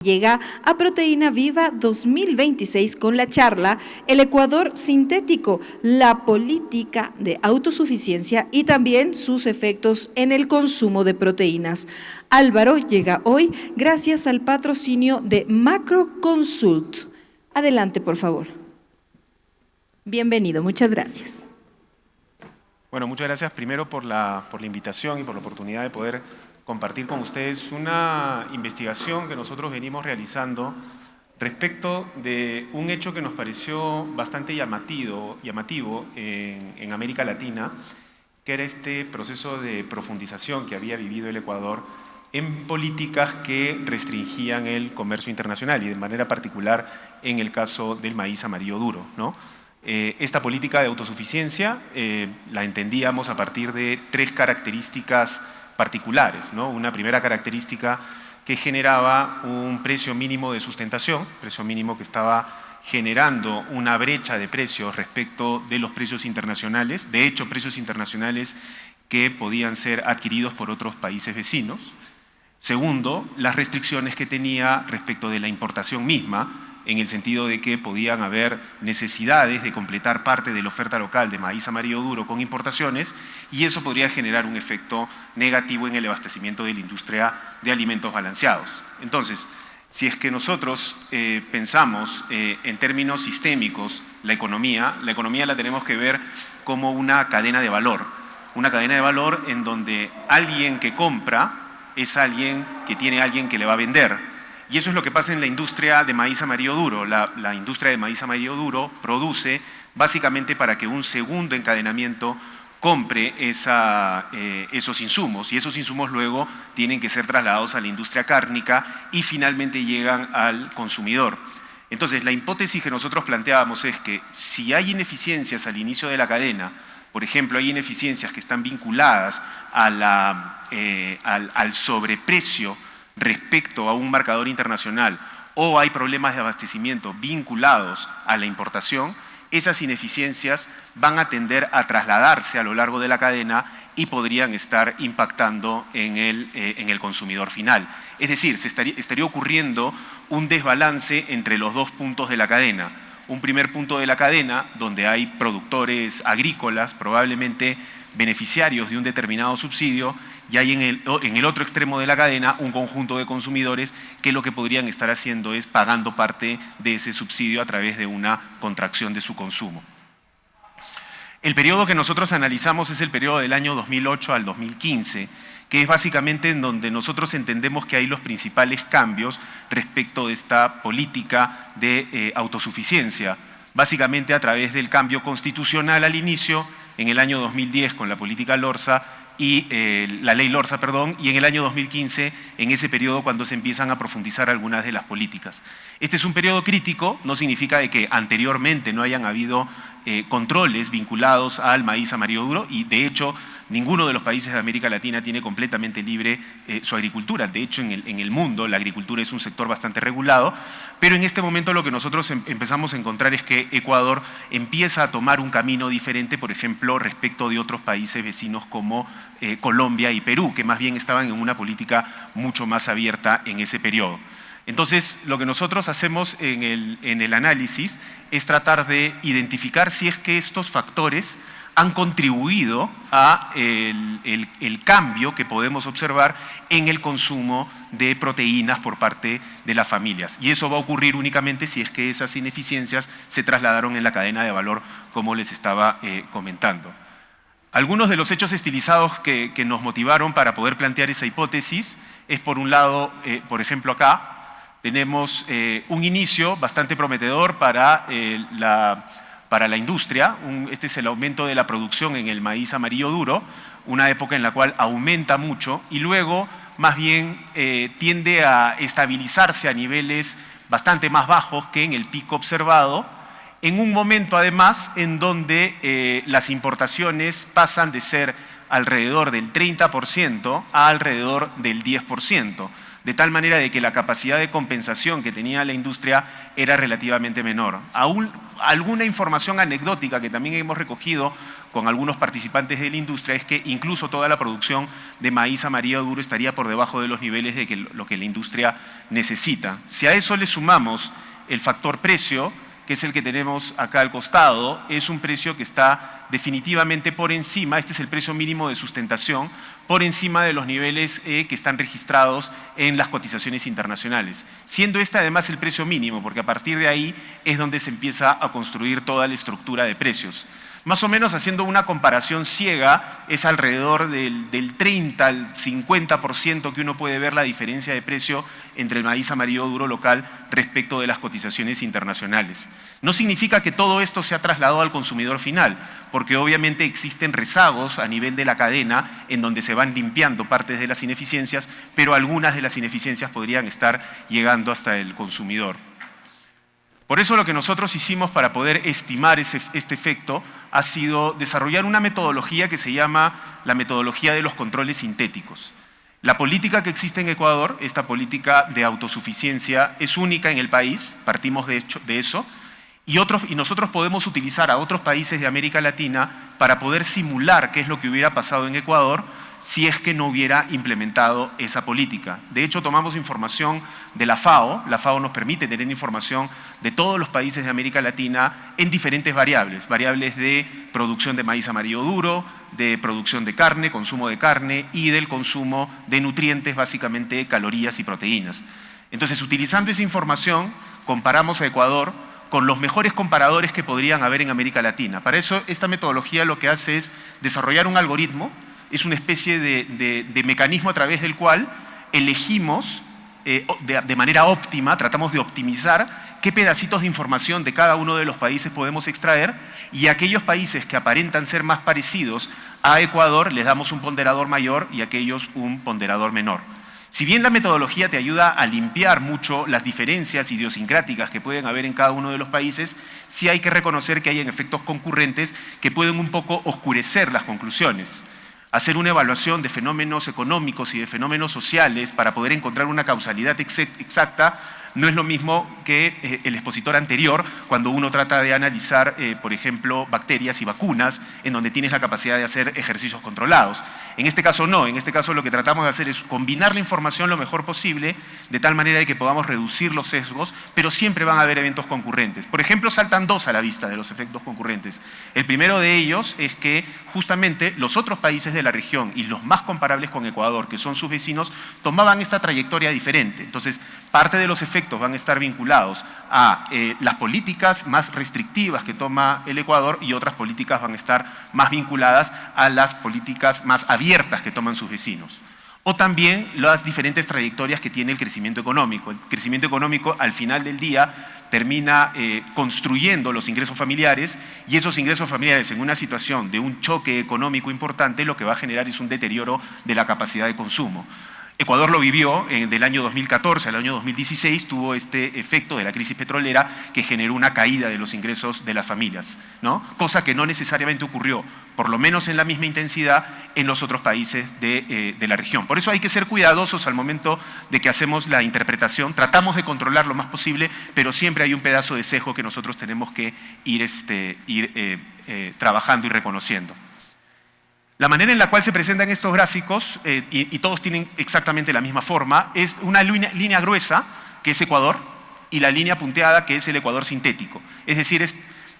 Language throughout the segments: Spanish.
Llega a Proteína Viva 2026 con la charla El Ecuador Sintético, la política de autosuficiencia y también sus efectos en el consumo de proteínas. Álvaro llega hoy gracias al patrocinio de Macroconsult. Adelante, por favor. Bienvenido, muchas gracias. Bueno, muchas gracias primero por la invitación y por la oportunidad de poder compartir con ustedes una investigación que nosotros venimos realizando respecto de un hecho que nos pareció bastante llamativo en América Latina, que era este proceso de profundización que había vivido el Ecuador en políticas que restringían el comercio internacional y de manera particular en el caso del maíz amarillo duro, ¿no? Esta política de autosuficiencia la entendíamos a partir de tres características particulares, ¿no? Una primera característica que generaba un precio mínimo de sustentación, precio mínimo que estaba generando una brecha de precios respecto de los precios internacionales, de hecho precios internacionales que podían ser adquiridos por otros países vecinos. Segundo, las restricciones que tenía respecto de la importación misma, en el sentido de que podían haber necesidades de completar parte de la oferta local de maíz amarillo duro con importaciones y eso podría generar un efecto negativo en el abastecimiento de la industria de alimentos balanceados. Entonces, si es que nosotros pensamos en términos sistémicos la economía la tenemos que ver como una cadena de valor en donde alguien que compra es alguien que tiene alguien que le va a vender. Y eso es lo que pasa en la industria de maíz amarillo duro. La industria de maíz amarillo duro produce básicamente para que un segundo encadenamiento compre esos insumos y esos insumos luego tienen que ser trasladados a la industria cárnica y finalmente llegan al consumidor. Entonces, la hipótesis que nosotros planteábamos es que si hay ineficiencias al inicio de la cadena, por ejemplo, hay ineficiencias que están vinculadas al sobreprecio respecto a un marcador internacional o hay problemas de abastecimiento vinculados a la importación, esas ineficiencias van a tender a trasladarse a lo largo de la cadena y podrían estar impactando en el consumidor final. Es decir, estaría ocurriendo un desbalance entre los dos puntos de la cadena. Un primer punto de la cadena donde hay productores agrícolas, probablemente beneficiarios de un determinado subsidio, y hay en el otro extremo de la cadena un conjunto de consumidores que lo que podrían estar haciendo es pagando parte de ese subsidio a través de una contracción de su consumo. El periodo que nosotros analizamos es el periodo del año 2008 al 2015, que es básicamente en donde nosotros entendemos que hay los principales cambios respecto de esta política de autosuficiencia, básicamente a través del cambio constitucional al inicio, en el año 2010 con la política Lorza, y la ley Lorza, y en el año 2015, en ese periodo cuando se empiezan a profundizar algunas de las políticas. Este es un periodo crítico, no significa de que anteriormente no hayan habido controles vinculados al maíz amarillo duro y de hecho ninguno de los países de América Latina tiene completamente libre su agricultura. De hecho, en el mundo la agricultura es un sector bastante regulado, pero en este momento lo que nosotros empezamos a encontrar es que Ecuador empieza a tomar un camino diferente, por ejemplo, respecto de otros países vecinos como Colombia y Perú, que más bien estaban en una política mucho más abierta en ese periodo. Entonces, lo que nosotros hacemos en el análisis es tratar de identificar si es que estos factores han contribuido a el cambio que podemos observar en el consumo de proteínas por parte de las familias. Y eso va a ocurrir únicamente si es que esas ineficiencias se trasladaron en la cadena de valor, como les estaba comentando. Algunos de los hechos estilizados que nos motivaron para poder plantear esa hipótesis es, por un lado, por ejemplo acá, tenemos un inicio bastante prometedor para la industria. Este es el aumento de la producción en el maíz amarillo duro, una época en la cual aumenta mucho y luego más bien tiende a estabilizarse a niveles bastante más bajos que en el pico observado, en un momento además en donde las importaciones pasan de ser alrededor del 30% a alrededor del 10%. de tal manera de que la capacidad de compensación que tenía la industria era relativamente menor. Aún alguna información anecdótica que también hemos recogido con algunos participantes de la industria es que incluso toda la producción de maíz amarillo duro estaría por debajo de los niveles de lo que la industria necesita. Si a eso le sumamos el factor precio, que es el que tenemos acá al costado, es un precio que está definitivamente por encima, este es el precio mínimo de sustentación, por encima de los niveles que están registrados en las cotizaciones internacionales. Siendo este además el precio mínimo, porque a partir de ahí es donde se empieza a construir toda la estructura de precios. Más o menos haciendo una comparación ciega, es alrededor del 30 al 50% que uno puede ver la diferencia de precio entre el maíz amarillo duro local respecto de las cotizaciones internacionales. No significa que todo esto se ha trasladado al consumidor final, porque obviamente existen rezagos a nivel de la cadena en donde se van limpiando partes de las ineficiencias, pero algunas de las ineficiencias podrían estar llegando hasta el consumidor. Por eso lo que nosotros hicimos para poder estimar este efecto ha sido desarrollar una metodología que se llama la metodología de los controles sintéticos. La política que existe en Ecuador, esta política de autosuficiencia, es única en el país, partimos de eso, y nosotros podemos utilizar a otros países de América Latina para poder simular qué es lo que hubiera pasado en Ecuador si es que no hubiera implementado esa política. De hecho, tomamos información de la FAO nos permite tener información de todos los países de América Latina en diferentes variables de producción de maíz amarillo duro, de producción de carne, consumo de carne y del consumo de nutrientes, básicamente calorías y proteínas. Entonces, utilizando esa información, comparamos a Ecuador con los mejores comparadores que podrían haber en América Latina. Para eso, esta metodología lo que hace es desarrollar un algoritmo, es una especie de mecanismo a través del cual elegimos de manera óptima, tratamos de optimizar qué pedacitos de información de cada uno de los países podemos extraer y a aquellos países que aparentan ser más parecidos a Ecuador les damos un ponderador mayor y a aquellos un ponderador menor. Si bien la metodología te ayuda a limpiar mucho las diferencias idiosincráticas que pueden haber en cada uno de los países, sí hay que reconocer que hay efectos concurrentes que pueden un poco oscurecer las conclusiones. Hacer una evaluación de fenómenos económicos y de fenómenos sociales para poder encontrar una causalidad exacta no es lo mismo que el expositor anterior cuando uno trata de analizar, por ejemplo, bacterias y vacunas, en donde tienes la capacidad de hacer ejercicios controlados. En este caso no, en este caso lo que tratamos de hacer es combinar la información lo mejor posible, de tal manera de que podamos reducir los sesgos, pero siempre van a haber eventos concurrentes. Por ejemplo, saltan dos a la vista de los efectos concurrentes. El primero de ellos es que justamente los otros países de la región y los más comparables con Ecuador, que son sus vecinos, tomaban esta trayectoria diferente. Entonces, parte de los efectos van a estar vinculados a las políticas más restrictivas que toma el Ecuador y otras políticas van a estar más vinculadas a las políticas más abiertas que toman sus vecinos. O también las diferentes trayectorias que tiene el crecimiento económico. El crecimiento económico al final del día termina construyendo los ingresos familiares y esos ingresos familiares en una situación de un choque económico importante lo que va a generar es un deterioro de la capacidad de consumo. Ecuador lo vivió del año 2014 al año 2016, tuvo este efecto de la crisis petrolera que generó una caída de los ingresos de las familias, ¿no? Cosa que no necesariamente ocurrió, por lo menos en la misma intensidad, en los otros países de la región. Por eso hay que ser cuidadosos al momento de que hacemos la interpretación, tratamos de controlar lo más posible, pero siempre hay un pedazo de sesgo que nosotros tenemos que ir trabajando y reconociendo. La manera en la cual se presentan estos gráficos, y todos tienen exactamente la misma forma, es una línea gruesa, que es Ecuador, y la línea punteada, que es el Ecuador sintético. Es decir,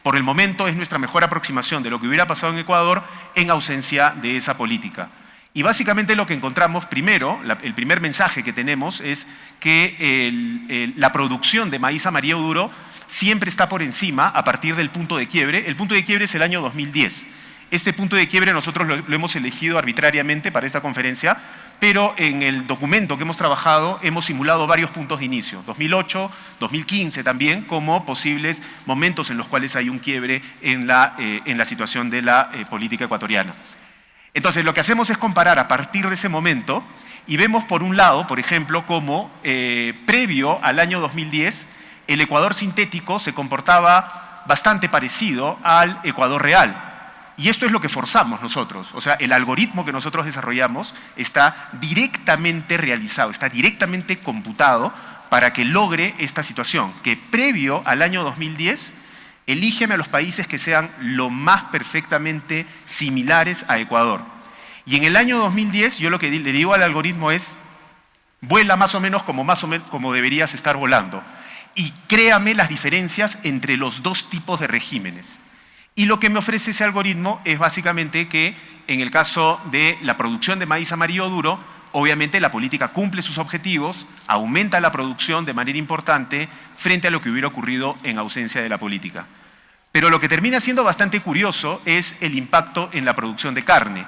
por el momento es nuestra mejor aproximación de lo que hubiera pasado en Ecuador en ausencia de esa política. Y básicamente lo que encontramos primero, el primer mensaje que tenemos es que la producción de maíz amarillo duro siempre está por encima a partir del punto de quiebre. El punto de quiebre es el año 2010. Este punto de quiebre nosotros lo hemos elegido arbitrariamente para esta conferencia, pero en el documento que hemos trabajado hemos simulado varios puntos de inicio, 2008, 2015 también, como posibles momentos en los cuales hay un quiebre en la situación de la política ecuatoriana. Entonces, lo que hacemos es comparar a partir de ese momento y vemos por un lado, por ejemplo, cómo previo al año 2010 el Ecuador sintético se comportaba bastante parecido al Ecuador real. Y esto es lo que forzamos nosotros. O sea, el algoritmo que nosotros desarrollamos está directamente realizado, está directamente computado para que logre esta situación, que previo al año 2010, elígeme a los países que sean lo más perfectamente similares a Ecuador. Y en el año 2010, yo lo que le digo al algoritmo es, vuela más o menos como deberías estar volando. Y créame las diferencias entre los dos tipos de regímenes. Y lo que me ofrece ese algoritmo es básicamente que en el caso de la producción de maíz amarillo duro, obviamente la política cumple sus objetivos, aumenta la producción de manera importante frente a lo que hubiera ocurrido en ausencia de la política. Pero lo que termina siendo bastante curioso es el impacto en la producción de carne.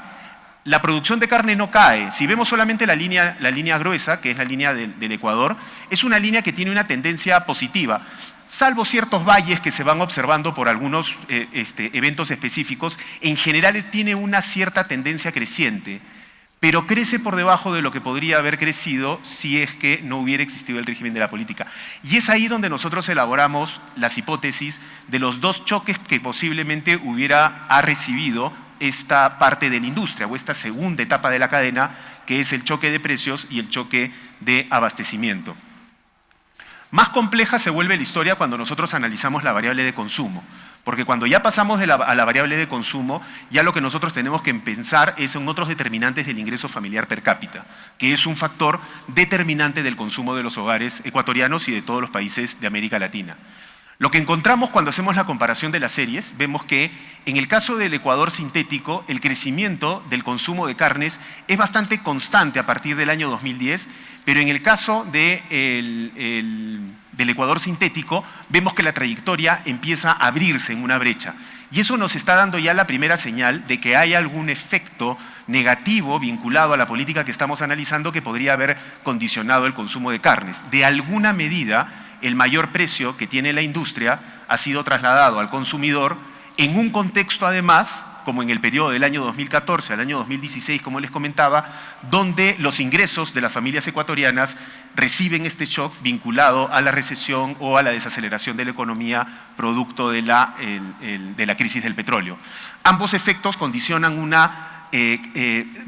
La producción de carne no cae. Si vemos solamente la línea gruesa, que es la línea del Ecuador, es una línea que tiene una tendencia positiva. Salvo ciertos valles que se van observando por algunos eventos específicos, en general tiene una cierta tendencia creciente, pero crece por debajo de lo que podría haber crecido si es que no hubiera existido el régimen de la política. Y es ahí donde nosotros elaboramos las hipótesis de los dos choques que posiblemente ha recibido esta parte de la industria o esta segunda etapa de la cadena, que es el choque de precios y el choque de abastecimiento. Más compleja se vuelve la historia cuando nosotros analizamos la variable de consumo, porque cuando ya pasamos a la variable de consumo, ya lo que nosotros tenemos que pensar es en otros determinantes del ingreso familiar per cápita, que es un factor determinante del consumo de los hogares ecuatorianos y de todos los países de América Latina. Lo que encontramos cuando hacemos la comparación de las series, vemos que en el caso del Ecuador sintético, el crecimiento del consumo de carnes es bastante constante a partir del año 2010, pero en el caso del Ecuador sintético, vemos que la trayectoria empieza a abrirse en una brecha. Y eso nos está dando ya la primera señal de que hay algún efecto negativo vinculado a la política que estamos analizando que podría haber condicionado el consumo de carnes. De alguna medida, el mayor precio que tiene la industria ha sido trasladado al consumidor en un contexto además, como en el periodo del año 2014 al año 2016, como les comentaba, donde los ingresos de las familias ecuatorianas reciben este shock vinculado a la recesión o a la desaceleración de la economía producto de la crisis del petróleo. Ambos efectos condicionan una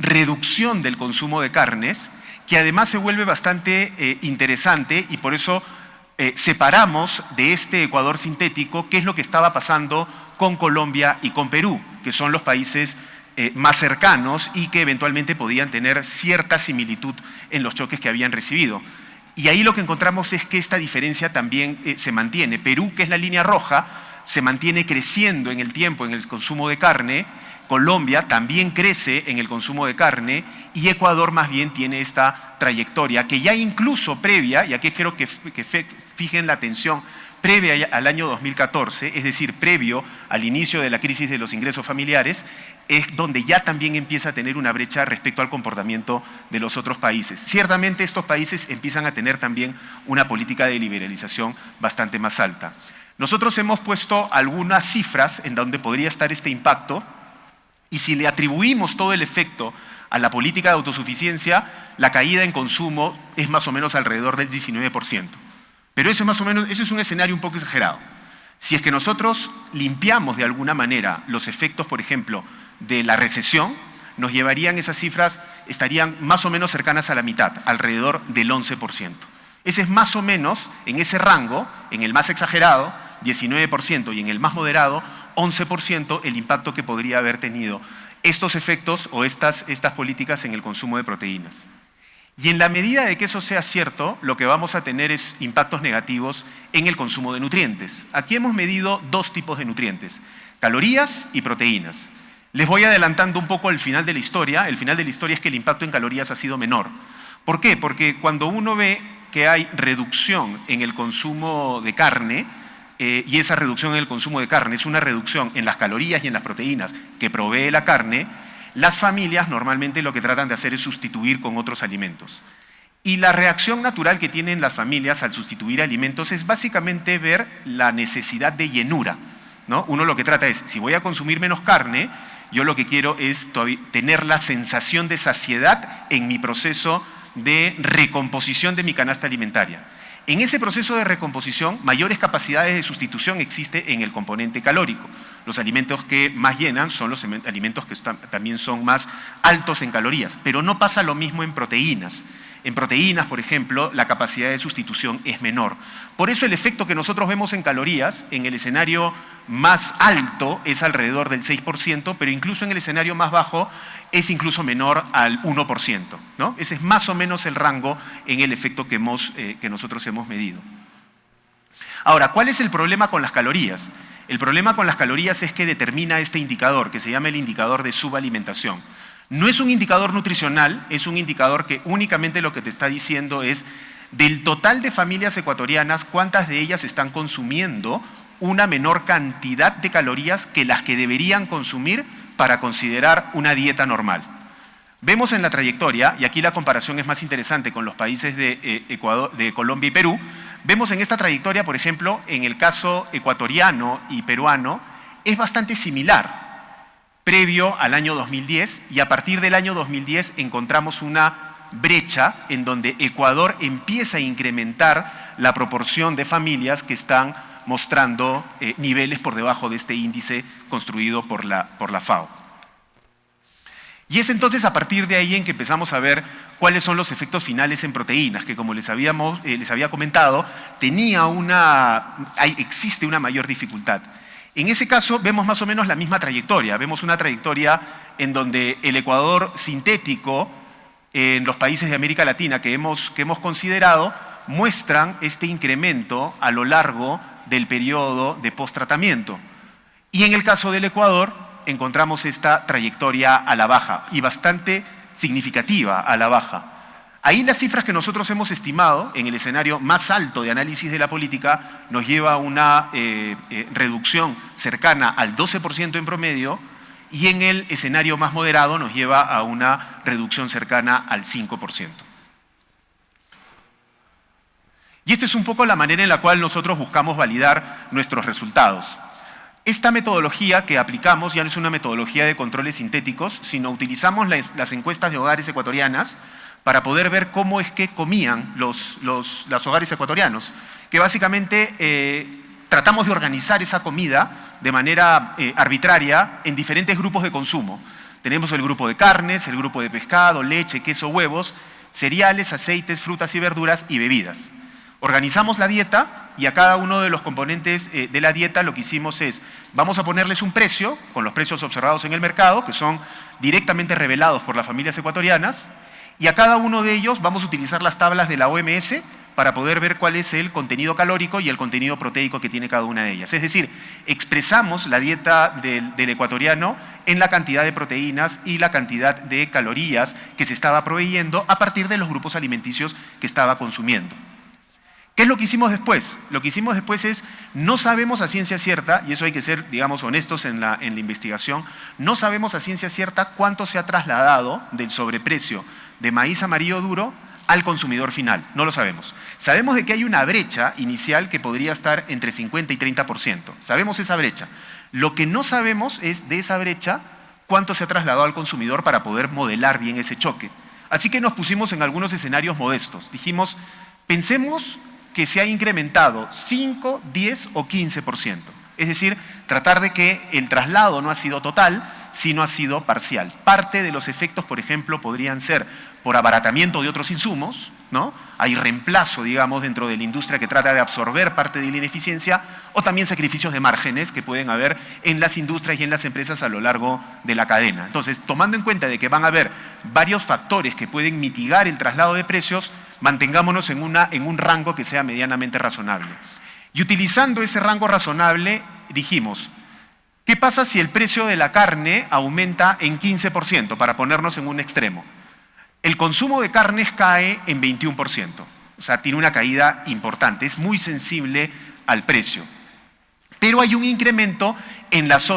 reducción del consumo de carnes que además se vuelve bastante interesante y por eso separamos de este Ecuador sintético qué es lo que estaba pasando con Colombia y con Perú, que son los países más cercanos y que eventualmente podían tener cierta similitud en los choques que habían recibido. Y ahí lo que encontramos es que esta diferencia también se mantiene. Perú, que es la línea roja, se mantiene creciendo en el tiempo en el consumo de carne. Colombia también crece en el consumo de carne y Ecuador más bien tiene esta trayectoria que ya incluso previa, y aquí quiero que fijen la atención, previa al año 2014, es decir, previo al inicio de la crisis de los ingresos familiares, es donde ya también empieza a tener una brecha respecto al comportamiento de los otros países. Ciertamente estos países empiezan a tener también una política de liberalización bastante más alta. Nosotros hemos puesto algunas cifras en donde podría estar este impacto y si le atribuimos todo el efecto a la política de autosuficiencia, la caída en consumo es más o menos alrededor del 19%. Pero eso es un escenario un poco exagerado. Si es que nosotros limpiamos de alguna manera los efectos, por ejemplo, de la recesión, nos llevarían esas cifras, estarían más o menos cercanas a la mitad, alrededor del 11%. Ese es más o menos, en ese rango, en el más exagerado, 19%, y en el más moderado, 11% el impacto que podría haber tenido estos efectos o estas políticas en el consumo de proteínas. Y en la medida de que eso sea cierto, lo que vamos a tener es impactos negativos en el consumo de nutrientes. Aquí hemos medido dos tipos de nutrientes, calorías y proteínas. Les voy adelantando un poco el final de la historia. El final de la historia es que el impacto en calorías ha sido menor. ¿Por qué? Porque cuando uno ve que hay reducción en el consumo de carne, y esa reducción en el consumo de carne es una reducción en las calorías y en las proteínas que provee la carne, las familias normalmente lo que tratan de hacer es sustituir con otros alimentos. Y la reacción natural que tienen las familias al sustituir alimentos es básicamente ver la necesidad de llenura, ¿no? Uno lo que trata es, si voy a consumir menos carne, yo lo que quiero es tener la sensación de saciedad en mi proceso de recomposición de mi canasta alimentaria. En ese proceso de recomposición, mayores capacidades de sustitución existe en el componente calórico. Los alimentos que más llenan son los alimentos que también son más altos en calorías, pero no pasa lo mismo en proteínas. En proteínas, por ejemplo, la capacidad de sustitución es menor. Por eso el efecto que nosotros vemos en calorías, en el escenario más alto es alrededor del 6%, pero incluso en el escenario más bajo es incluso menor al 1%, ¿no? Ese es más o menos el rango en el efecto que nosotros hemos medido. Ahora, ¿cuál es el problema con las calorías? El problema con las calorías es que determina este indicador, que se llama el indicador de subalimentación. No es un indicador nutricional, es un indicador que únicamente lo que te está diciendo es del total de familias ecuatorianas, cuántas de ellas están consumiendo una menor cantidad de calorías que las que deberían consumir para considerar una dieta normal. Vemos en la trayectoria, y aquí la comparación es más interesante con los países de Colombia y Perú, vemos en esta trayectoria, por ejemplo, en el caso ecuatoriano y peruano, es bastante similar. Previo al año 2010, y a partir del año 2010 encontramos una brecha en donde Ecuador empieza a incrementar la proporción de familias que están mostrando niveles por debajo de este índice construido por la FAO. Y es entonces a partir de ahí en que empezamos a ver cuáles son los efectos finales en proteínas, que como les había comentado, existe una mayor dificultad. En ese caso vemos más o menos la misma trayectoria, vemos una trayectoria en donde el Ecuador sintético en los países de América Latina que hemos considerado muestran este incremento a lo largo del periodo de post-tratamiento. Y en el caso del Ecuador encontramos esta trayectoria a la baja y bastante significativa a la baja. Ahí las cifras que nosotros hemos estimado en el escenario más alto de análisis de la política nos lleva a una reducción cercana al 12% en promedio y en el escenario más moderado nos lleva a una reducción cercana al 5%. Y esta es un poco la manera en la cual nosotros buscamos validar nuestros resultados. Esta metodología que aplicamos ya no es una metodología de controles sintéticos, sino utilizamos las encuestas de hogares ecuatorianas para poder ver cómo es que comían los hogares ecuatorianos, que básicamente tratamos de organizar esa comida de manera arbitraria en diferentes grupos de consumo. Tenemos el grupo de carnes, el grupo de pescado, leche, queso, huevos, cereales, aceites, frutas y verduras y bebidas. Organizamos la dieta y a cada uno de los componentes de la dieta lo que hicimos es, vamos a ponerles un precio, con los precios observados en el mercado, que son directamente revelados por las familias ecuatorianas, y a cada uno de ellos vamos a utilizar las tablas de la OMS para poder ver cuál es el contenido calórico y el contenido proteico que tiene cada una de ellas. Es decir, expresamos la dieta del ecuatoriano en la cantidad de proteínas y la cantidad de calorías que se estaba proveyendo a partir de los grupos alimenticios que estaba consumiendo. ¿Qué es lo que hicimos después? Lo que hicimos después es, no sabemos a ciencia cierta, y eso hay que ser, digamos, honestos en la investigación, no sabemos a ciencia cierta cuánto se ha trasladado del sobreprecio de maíz amarillo duro al consumidor final, no lo sabemos. Sabemos de que hay una brecha inicial que podría estar entre 50 y 30%, sabemos esa brecha. Lo que no sabemos es de esa brecha cuánto se ha trasladado al consumidor para poder modelar bien ese choque. Así que nos pusimos en algunos escenarios modestos, dijimos, pensemos que se ha incrementado 5, 10 o 15%. Es decir, tratar de que el traslado no ha sido total, sino ha sido parcial. Parte de los efectos, por ejemplo, podrían ser por abaratamiento de otros insumos, ¿no? Hay reemplazo, digamos, dentro de la industria que trata de absorber parte de la ineficiencia, o también sacrificios de márgenes que pueden haber en las industrias y en las empresas a lo largo de la cadena. Entonces, tomando en cuenta de que van a haber varios factores que pueden mitigar el traslado de precios, mantengámonos en un rango que sea medianamente razonable. Y utilizando ese rango razonable, dijimos, ¿qué pasa si el precio de la carne aumenta en 15%, para ponernos en un extremo? El consumo de carnes cae en 21%, o sea, tiene una caída importante, es muy sensible al precio. Pero hay un incremento en los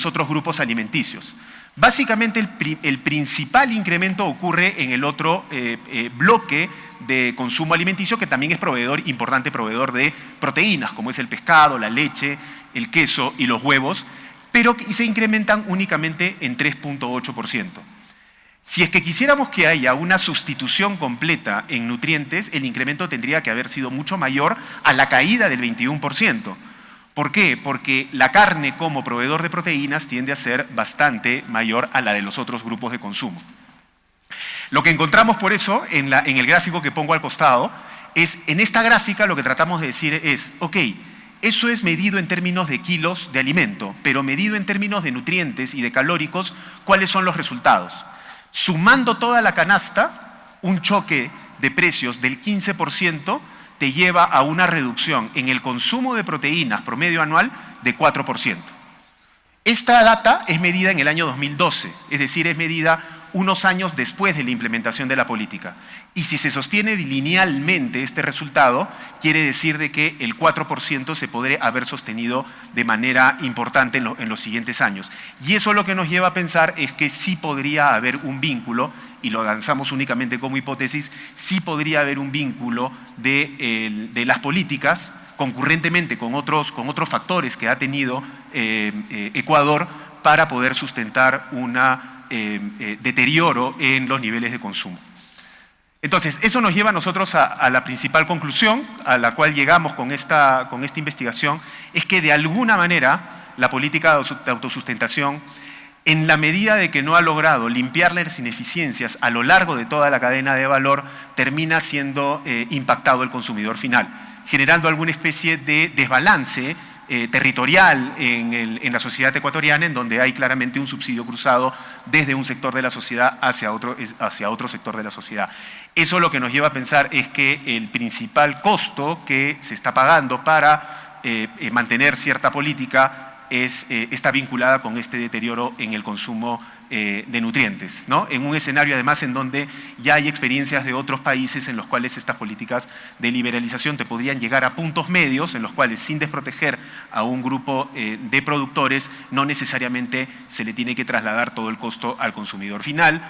otros grupos alimenticios. Básicamente el principal incremento ocurre en el otro bloque de consumo alimenticio, que también es importante proveedor de proteínas, como es el pescado, la leche, el queso y los huevos, pero se incrementan únicamente en 3.8%. Si es que quisiéramos que haya una sustitución completa en nutrientes, el incremento tendría que haber sido mucho mayor a la caída del 21%. ¿Por qué? Porque la carne como proveedor de proteínas tiende a ser bastante mayor a la de los otros grupos de consumo. Lo que encontramos por eso en el gráfico que pongo al costado es, en esta gráfica lo que tratamos de decir es, ok, eso es medido en términos de kilos de alimento, pero medido en términos de nutrientes y de calóricos, ¿cuáles son los resultados? Sumando toda la canasta, un choque de precios del 15% te lleva a una reducción en el consumo de proteínas promedio anual de 4%. Esta data es medida en el año 2012, es decir, es medida unos años después de la implementación de la política. Y si se sostiene linealmente este resultado, quiere decir de que el 4% se podría haber sostenido de manera importante en los siguientes años. Y eso lo que nos lleva a pensar es que sí podría haber un vínculo, y lo lanzamos únicamente como hipótesis, sí podría haber un vínculo de las políticas concurrentemente con otros factores que ha tenido Ecuador para poder sustentar una deterioro en los niveles de consumo. Entonces, eso nos lleva a nosotros a la principal conclusión a la cual llegamos con esta investigación, es que de alguna manera la política de autosustentación, en la medida de que no ha logrado limpiar las ineficiencias a lo largo de toda la cadena de valor, termina siendo impactado el consumidor final, generando alguna especie de desbalance territorial en la sociedad ecuatoriana, en donde hay claramente un subsidio cruzado desde un sector de la sociedad hacia otro sector de la sociedad. Eso lo que nos lleva a pensar es que el principal costo que se está pagando para mantener cierta política está vinculada con este deterioro en el consumo de nutrientes, ¿no? En un escenario además en donde ya hay experiencias de otros países en los cuales estas políticas de liberalización te podrían llegar a puntos medios en los cuales, sin desproteger a un grupo de productores, no necesariamente se le tiene que trasladar todo el costo al consumidor final.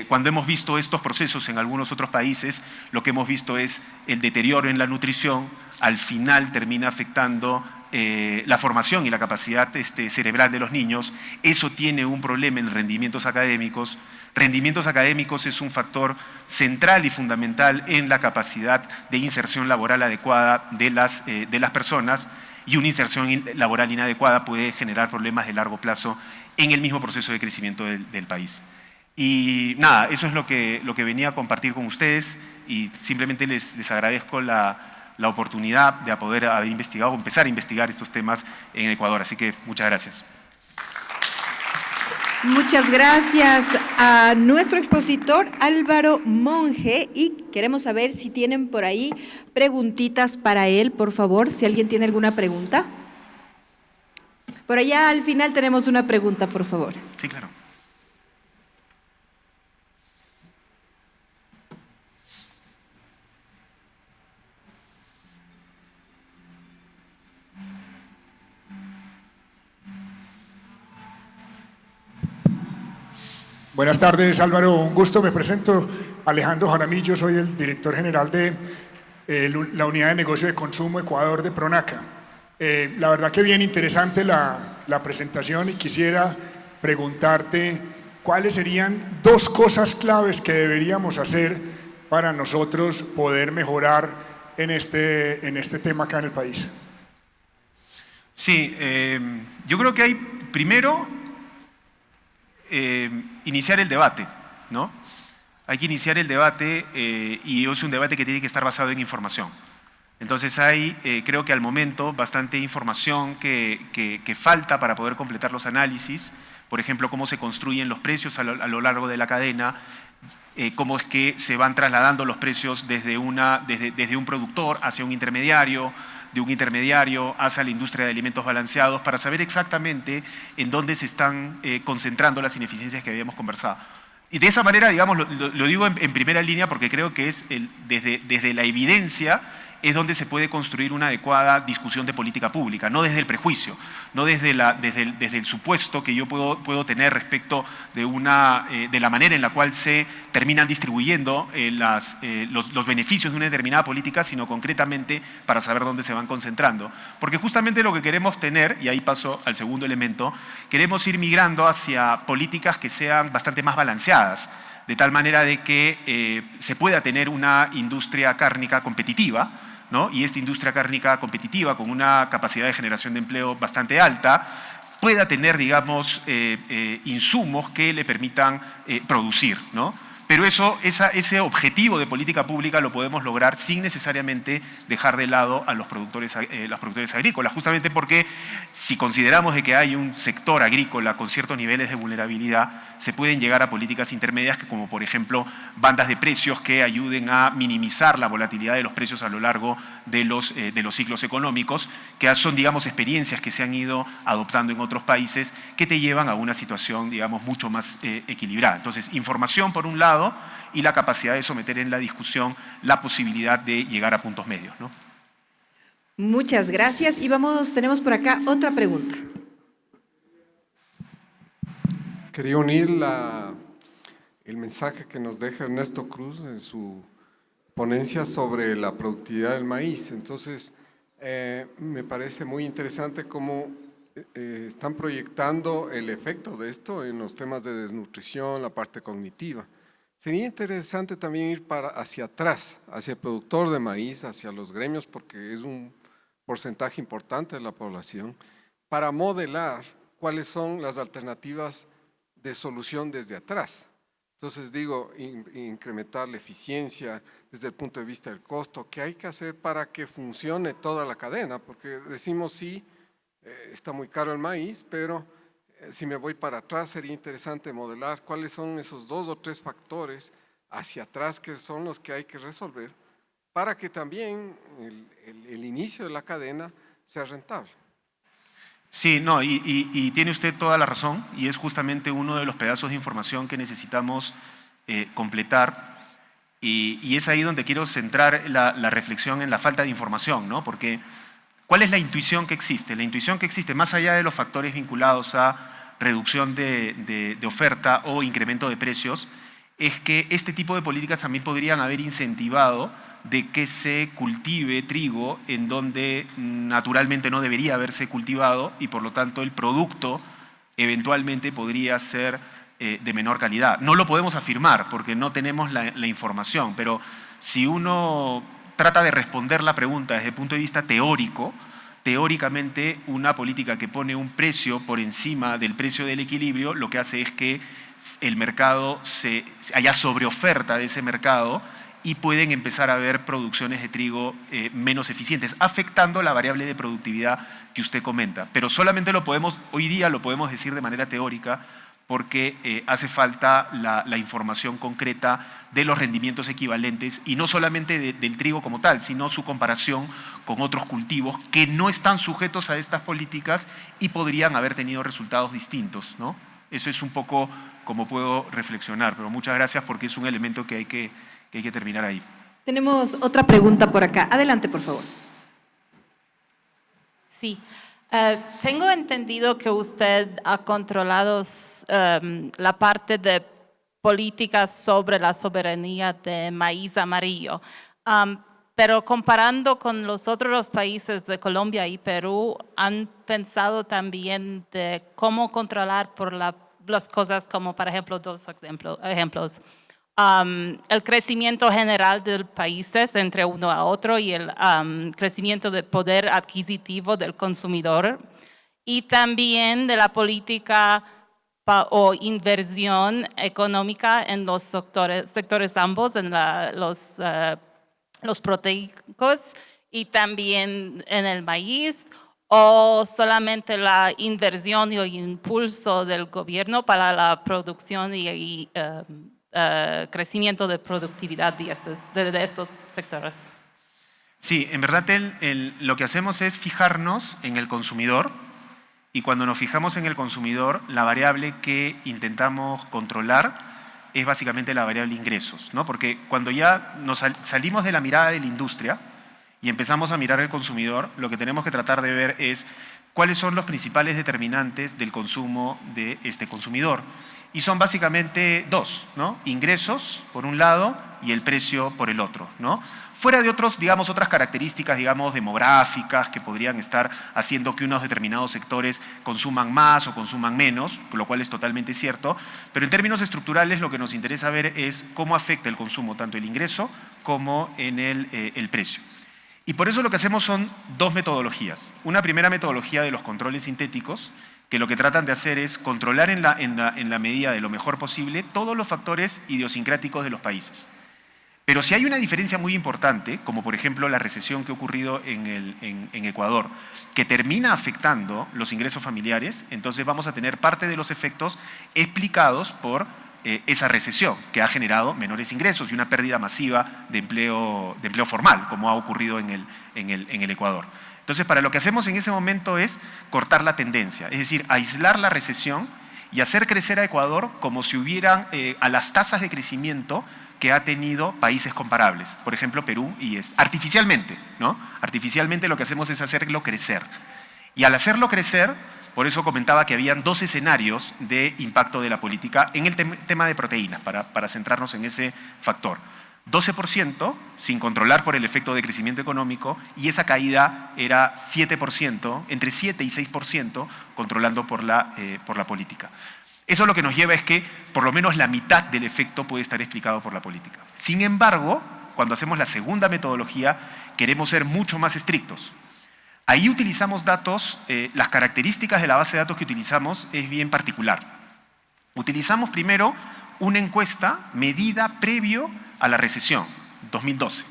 Cuando hemos visto estos procesos en algunos otros países, lo que hemos visto es el deterioro en la nutrición, al final termina afectando la formación y la capacidad cerebral de los niños. Eso tiene un problema en rendimientos académicos. Rendimientos académicos es un factor central y fundamental en la capacidad de inserción laboral adecuada de las personas, y una inserción laboral inadecuada puede generar problemas de largo plazo en el mismo proceso de crecimiento del país. Y nada, eso es lo que venía a compartir con ustedes, y simplemente les agradezco la oportunidad de poder haber investigado, empezar a investigar estos temas en Ecuador. Así que muchas gracias. Muchas gracias a nuestro expositor Álvaro Monge, y queremos saber si tienen por ahí preguntitas para él, por favor, si alguien tiene alguna pregunta. Por allá al final tenemos una pregunta, por favor. Sí, claro. Buenas tardes, Álvaro, un gusto. Me presento, Alejandro Jaramillo, soy el director general de la Unidad de Negocio de Consumo Ecuador de Pronaca. La verdad que bien interesante la presentación, y quisiera preguntarte cuáles serían dos cosas claves que deberíamos hacer para nosotros poder mejorar en este tema acá en el país. Sí, yo creo que hay, primero, iniciar el debate, ¿no? Hay que iniciar el debate, y es un debate que tiene que estar basado en información. Entonces hay, creo que al momento, bastante información que falta para poder completar los análisis. Por ejemplo, cómo se construyen los precios a lo largo de la cadena, cómo es que se van trasladando los precios desde un productor hacia un intermediario, de un intermediario hacia la industria de alimentos balanceados, para saber exactamente en dónde se están concentrando las ineficiencias que habíamos conversado. Y de esa manera, digamos, lo digo en primera línea porque creo que es desde la evidencia es donde se puede construir una adecuada discusión de política pública, no desde el prejuicio, no desde el supuesto que yo puedo tener respecto de la manera en la cual se terminan distribuyendo los beneficios de una determinada política, sino concretamente para saber dónde se van concentrando. Porque justamente lo que queremos tener, y ahí paso al segundo elemento, queremos ir migrando hacia políticas que sean bastante más balanceadas, de tal manera de que se pueda tener una industria cárnica competitiva, ¿no? Y esta industria cárnica competitiva, con una capacidad de generación de empleo bastante alta, pueda tener, digamos, insumos que le permitan producir, ¿no? Pero ese objetivo de política pública lo podemos lograr sin necesariamente dejar de lado a los productores agrícolas, justamente porque si consideramos de que hay un sector agrícola con ciertos niveles de vulnerabilidad, se pueden llegar a políticas intermedias como por ejemplo bandas de precios que ayuden a minimizar la volatilidad de los precios a lo largo de los ciclos económicos, que son, digamos, experiencias que se han ido adoptando en otros países que te llevan a una situación, digamos, mucho más equilibrada. Entonces, información por un lado y la capacidad de someter en la discusión la posibilidad de llegar a puntos medios, ¿no? Muchas gracias. Y tenemos por acá otra pregunta. Quería unir el mensaje que nos deja Ernesto Cruz en su ponencia sobre la productividad del maíz. Entonces, me parece muy interesante cómo están proyectando el efecto de esto en los temas de desnutrición, la parte cognitiva. Sería interesante también ir hacia atrás, hacia el productor de maíz, hacia los gremios, porque es un porcentaje importante de la población, para modelar cuáles son las alternativas de solución desde atrás. Entonces digo, incrementar la eficiencia desde el punto de vista del costo, ¿qué hay que hacer para que funcione toda la cadena? Porque decimos sí, está muy caro el maíz, pero si me voy para atrás sería interesante modelar cuáles son esos 2 o 3 factores hacia atrás que son los que hay que resolver para que también el inicio de la cadena sea rentable. Sí, no, y tiene usted toda la razón, y es justamente uno de los pedazos de información que necesitamos completar, y es ahí donde quiero centrar la reflexión en la falta de información, ¿no? Porque ¿cuál es la intuición que existe? La intuición que existe, más allá de los factores vinculados a reducción de oferta o incremento de precios, es que este tipo de políticas también podrían haber incentivado de que se cultive trigo en donde naturalmente no debería haberse cultivado y por lo tanto el producto eventualmente podría ser de menor calidad. No lo podemos afirmar porque no tenemos la información, pero si uno trata de responder la pregunta desde el punto de vista teórico, teóricamente una política que pone un precio por encima del precio del equilibrio lo que hace es que el mercado haya sobreoferta de ese mercado y pueden empezar a haber producciones de trigo menos eficientes, afectando la variable de productividad que usted comenta. Pero solamente hoy día lo podemos decir de manera teórica porque hace falta la información concreta de los rendimientos equivalentes y no solamente del trigo como tal, sino su comparación con otros cultivos que no están sujetos a estas políticas y podrían haber tenido resultados distintos, ¿no? Eso es un poco como puedo reflexionar, pero muchas gracias porque es un elemento que hay que terminar ahí. Tenemos otra pregunta por acá. Adelante, por favor. Sí. Tengo entendido que usted ha controlado la parte de políticas sobre la soberanía de maíz amarillo, pero comparando con los otros países de Colombia y Perú, ¿han pensado también de cómo controlar por las cosas como, por ejemplo, 2 ejemplos? El crecimiento general de los países entre uno a otro y el crecimiento del poder adquisitivo del consumidor y también de la política o inversión económica en los sectores ambos, en los proteicos y también en el maíz, o solamente la inversión y el impulso del gobierno para la producción y crecimiento de productividad de estos sectores. Sí, en verdad lo que hacemos es fijarnos en el consumidor y cuando nos fijamos en el consumidor, la variable que intentamos controlar es básicamente la variable ingresos, ¿no? Porque cuando ya nos salimos de la mirada de la industria y empezamos a mirar al consumidor, lo que tenemos que tratar de ver es cuáles son los principales determinantes del consumo de este consumidor. Y son básicamente dos, ¿no? Ingresos, por un lado, y el precio por el otro, ¿no? Fuera de otras características, demográficas, que podrían estar haciendo que unos determinados sectores consuman más o consuman menos, lo cual es totalmente cierto, pero en términos estructurales lo que nos interesa ver es cómo afecta el consumo, tanto el ingreso como en el precio. Y por eso lo que hacemos son dos metodologías. Una primera metodología de los controles sintéticos, que lo que tratan de hacer es controlar en la medida de lo mejor posible todos los factores idiosincráticos de los países. Pero si hay una diferencia muy importante, como por ejemplo la recesión que ha ocurrido en Ecuador, que termina afectando los ingresos familiares, entonces vamos a tener parte de los efectos explicados por esa recesión, que ha generado menores ingresos y una pérdida masiva de empleo formal, como ha ocurrido en el Ecuador. Entonces, para lo que hacemos en ese momento es cortar la tendencia, es decir, aislar la recesión y hacer crecer a Ecuador como si hubieran a las tasas de crecimiento que ha tenido países comparables, por ejemplo Perú, y artificialmente, ¿no? Artificialmente lo que hacemos es hacerlo crecer. Y al hacerlo crecer, por eso comentaba que habían dos escenarios de impacto de la política en el tema de proteínas, para centrarnos en ese factor. 12% sin controlar por el efecto de crecimiento económico, y esa caída era 7%, entre 7 y 6% controlando por la política. Eso lo que nos lleva es que por lo menos la mitad del efecto puede estar explicado por la política. Sin embargo, cuando hacemos la segunda metodología, queremos ser mucho más estrictos. Ahí utilizamos datos, las características de la base de datos que utilizamos es bien particular. Utilizamos primero una encuesta medida previo a la recesión, 2012.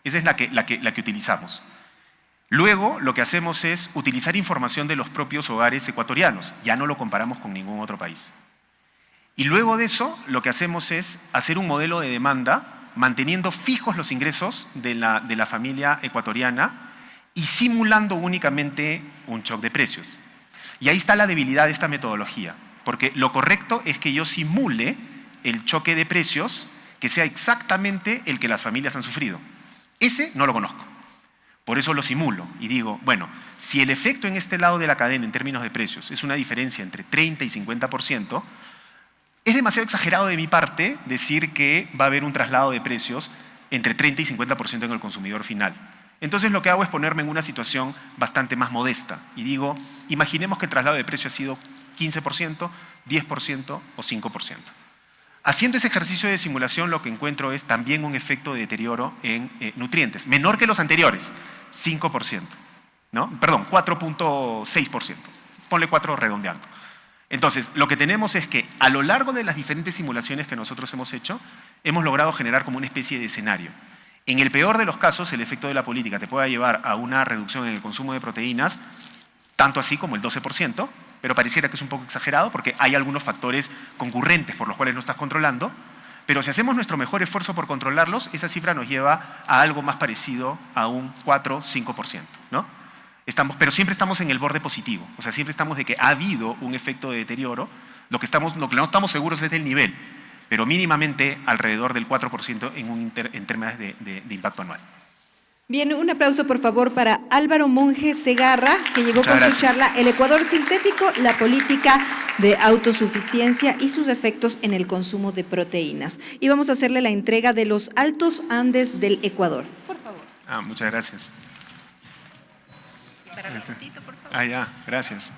Esa es la que utilizamos. Luego, lo que hacemos es utilizar información de los propios hogares ecuatorianos. Ya no lo comparamos con ningún otro país. Y luego de eso, lo que hacemos es hacer un modelo de demanda manteniendo fijos los ingresos de la familia ecuatoriana y simulando únicamente un shock de precios. Y ahí está la debilidad de esta metodología, porque lo correcto es que yo simule el choque de precios que sea exactamente el que las familias han sufrido. Ese no lo conozco. Por eso lo simulo y digo, bueno, si el efecto en este lado de la cadena en términos de precios es una diferencia entre 30 y 50%, es demasiado exagerado de mi parte decir que va a haber un traslado de precios entre 30 y 50% en el consumidor final. Entonces lo que hago es ponerme en una situación bastante más modesta y digo, imaginemos que el traslado de precio ha sido 15%, 10% o 5%. Haciendo ese ejercicio de simulación lo que encuentro es también un efecto de deterioro en nutrientes, menor que los anteriores, 5%, ¿no? Perdón, 4.6%, ponle 4 redondeando. Entonces, lo que tenemos es que a lo largo de las diferentes simulaciones que nosotros hemos hecho, hemos logrado generar como una especie de escenario. En el peor de los casos, el efecto de la política te puede llevar a una reducción en el consumo de proteínas, tanto así como el 12%, pero pareciera que es un poco exagerado porque hay algunos factores concurrentes por los cuales no estás controlando, pero si hacemos nuestro mejor esfuerzo por controlarlos, esa cifra nos lleva a algo más parecido a un 4-5%, ¿no? Pero siempre estamos en el borde positivo, o sea, siempre estamos de que ha habido un efecto de deterioro, lo que no estamos seguros es del nivel, pero mínimamente alrededor del 4% en términos de impacto anual. Bien, un aplauso por favor para Álvaro Monge Segarra, que llegó Muchas con gracias. su charla El Ecuador Sintético, la política de autosuficiencia y sus efectos en el consumo de proteínas. Y vamos a hacerle la entrega de los Altos Andes del Ecuador. Por favor. Muchas gracias. Para Rositito, por favor. Ya, gracias.